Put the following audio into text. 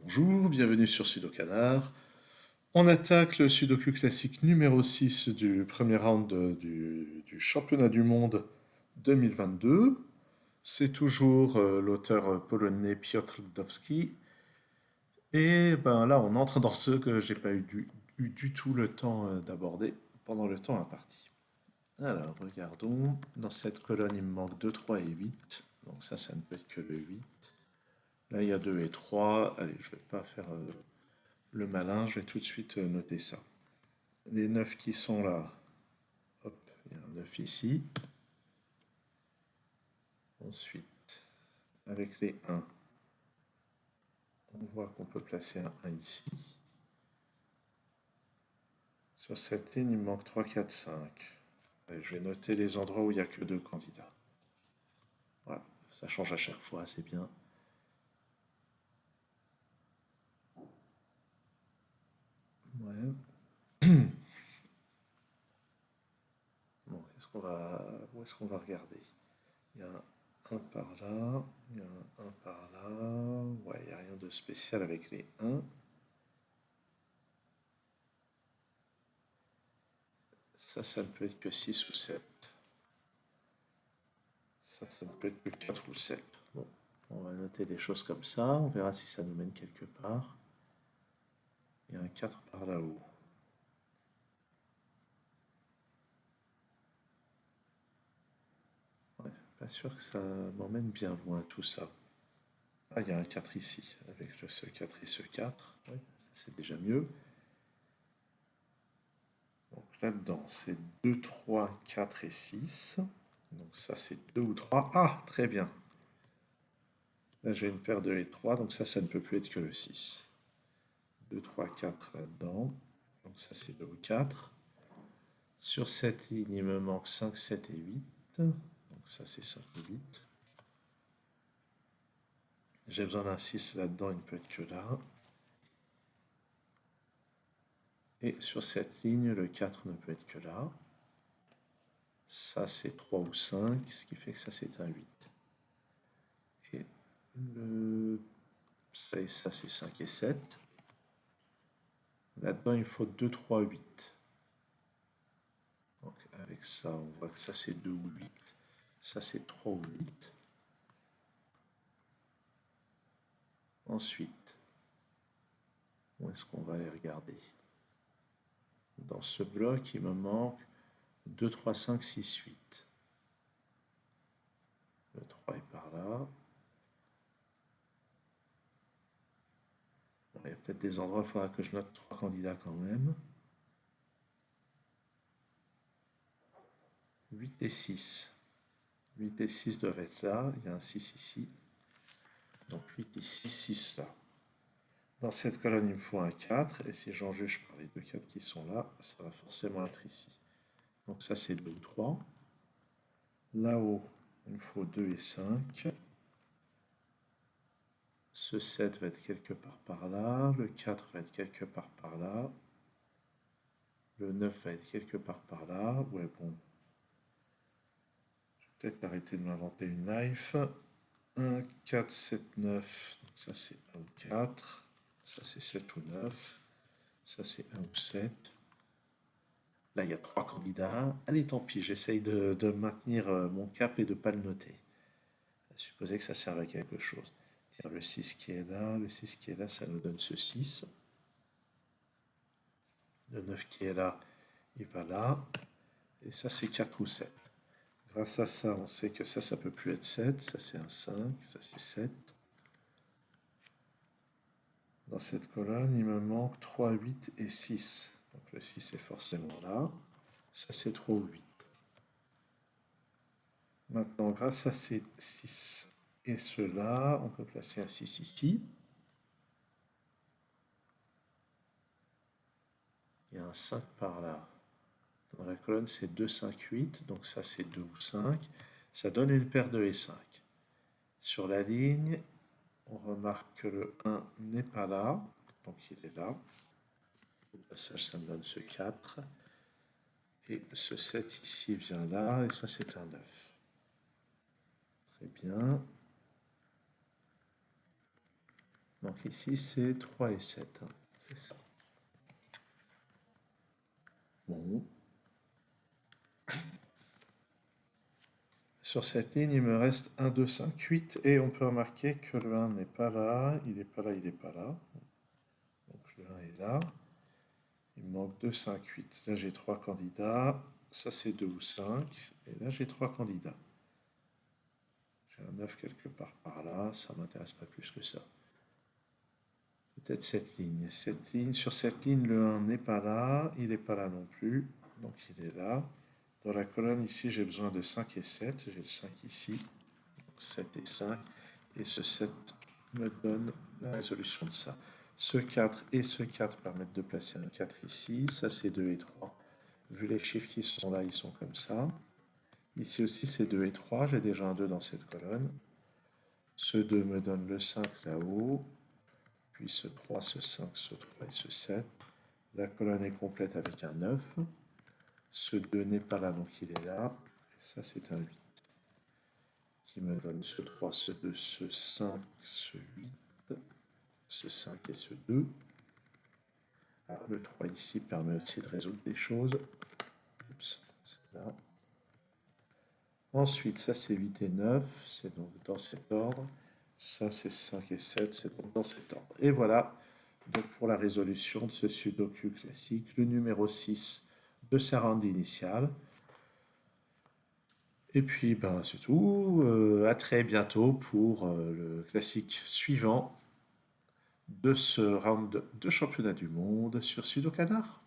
Bonjour, bienvenue sur Sudokanar. On attaque le Sudoku classique numéro 6 du premier round du championnat du monde 2022. C'est toujours l'auteur polonais Piotr Gdowski. Et ben là, on entre dans ceux que j'ai pas eu du tout le temps d'aborder pendant le temps imparti. Alors, regardons. Dans cette colonne, il me manque 2, 3 et 8. Donc ça ne peut être que le 8. Là, il y a 2 et 3. Allez, je vais pas faire le malin, je vais tout de suite noter ça. Les 9 qui sont là, hop, il y a un 9 ici. Ensuite, avec les 1, on voit qu'on peut placer un 1 ici. Sur cette ligne, il me manque 3, 4, 5. Allez, je vais noter les endroits où il n'y a que 2 candidats. Voilà, ça change à chaque fois, c'est bien. Ouais. Bon, où est-ce qu'on va regarder? Il y a un par là, il y a un par là. Ouais, il n'y a rien de spécial avec les 1. Ça ne peut être que 6 ou 7. Ça ne peut être que 4 ou 7. Bon, on va noter des choses comme ça. On verra si ça nous mène quelque part. Il y a un 4 par là-haut. Ouais, pas sûr que ça m'emmène bien loin tout ça. Ah, il y a un 4 ici, avec ce 4 et ce 4. Ouais, c'est déjà mieux. Donc là-dedans, c'est 2, 3, 4 et 6. Donc ça, c'est 2 ou 3. Ah, très bien. Là, j'ai une paire de et 3, donc ça ne peut plus être que le 6. 2, 3, 4 là-dedans. Donc ça, c'est 2 ou 4. Sur cette ligne, il me manque 5, 7 et 8. Donc ça, c'est 5 ou 8. J'ai besoin d'un 6 là-dedans, il ne peut être que là. Et sur cette ligne, le 4 ne peut être que là. Ça, c'est 3 ou 5, ce qui fait que ça, c'est un 8. Et ça et ça, c'est 5 et 7. Là-dedans, il faut 2, 3, 8. Donc avec ça, on voit que ça, c'est 2 ou 8. Ça, c'est 3 ou 8. Ensuite, où est-ce qu'on va aller regarder? Dans ce bloc, il me manque 2, 3, 5, 6, 8. Le 3 est par là. Bon, il y a peut-être des endroits où il faudra que je note 3 candidats quand même. 8 et 6. 8 et 6 doivent être là. Il y a un 6 ici. Donc 8 ici, 6 là. Dans cette colonne, il me faut un 4. Et si j'en juge par les deux 4 qui sont là, ça va forcément être ici. Donc ça, c'est 2 ou 3. Là-haut, il me faut 2 et 5. Ce 7 va être quelque part par là. Le 4 va être quelque part par là. Le 9 va être quelque part par là. Ouais, bon. Je vais peut-être arrêter de m'inventer une life. 1, 4, 7, 9. Donc ça, c'est 1 ou 4. Ça, c'est 7 ou 9. Ça, c'est 1 ou 7. Là, il y a 3 candidats. Allez, tant pis, j'essaye de maintenir mon cap et de ne pas le noter. À supposer que ça serve à quelque chose. Tiens, le 6 qui est là, le 6 qui est là, ça nous donne ce 6. Le 9 qui est là, il va là. Et ça, c'est 4 ou 7. Grâce à ça, on sait que ça peut plus être 7. Ça, c'est un 5. Ça, c'est 7. Dans cette colonne, il me manque 3, 8 et 6. Donc le 6 est forcément là. Ça, c'est 3 ou 8. Maintenant, grâce à ces 6 et ceux-là, on peut placer un 6 ici. Il y a un 5 par là. Dans la colonne, c'est 2, 5, 8. Donc ça, c'est 2 ou 5. Ça donne une paire de et 5. Sur la ligne, on remarque que le 1 n'est pas là. Donc il est là. Au passage, ça me donne ce 4. Et ce 7 ici vient là. Et ça, c'est un 9. Très bien. Donc ici, c'est 3 et 7. Hein. C'est ça. Bon. Sur cette ligne, il me reste 1, 2, 5, 8. Et on peut remarquer que le 1 n'est pas là. Il n'est pas là, il n'est pas là. Donc le 1 est là. Il me manque 2, 5, 8. Là, j'ai 3 candidats. Ça, c'est 2 ou 5. Et là, j'ai 3 candidats. J'ai un 9 quelque part par là. Ça ne m'intéresse pas plus que ça. Peut-être cette ligne. Sur cette ligne, le 1 n'est pas là. Il n'est pas là non plus. Donc, il est là. Dans la colonne, ici, j'ai besoin de 5 et 7. J'ai le 5 ici. Donc, 7 et 5. Et ce 7 me donne la résolution de ça. Ce 4 et ce 4 permettent de placer un 4 ici. Ça, c'est 2 et 3. Vu les chiffres qui sont là, ils sont comme ça. Ici aussi, c'est 2 et 3. J'ai déjà un 2 dans cette colonne. Ce 2 me donne le 5 là-haut. Puis ce 3, ce 5, ce 3 et ce 7. La colonne est complète avec un 9. Ce 2 n'est pas là, donc il est là. Et ça, c'est un 8. Qui me donne ce 3, ce 2, ce 5, ce 8, ce 5 et ce 2. Alors, le 3 ici permet aussi de résoudre des choses. Oups, c'est là. Ensuite, ça c'est 8 et 9, c'est donc dans cet ordre. Ça c'est 5 et 7, c'est donc dans cet ordre. Et voilà, donc pour la résolution de ce sudoku classique, le numéro 6 de sa ronde initiale. Et puis, ben, c'est tout. À très bientôt pour le classique suivant de ce round de championnat du monde sur Sudokanar.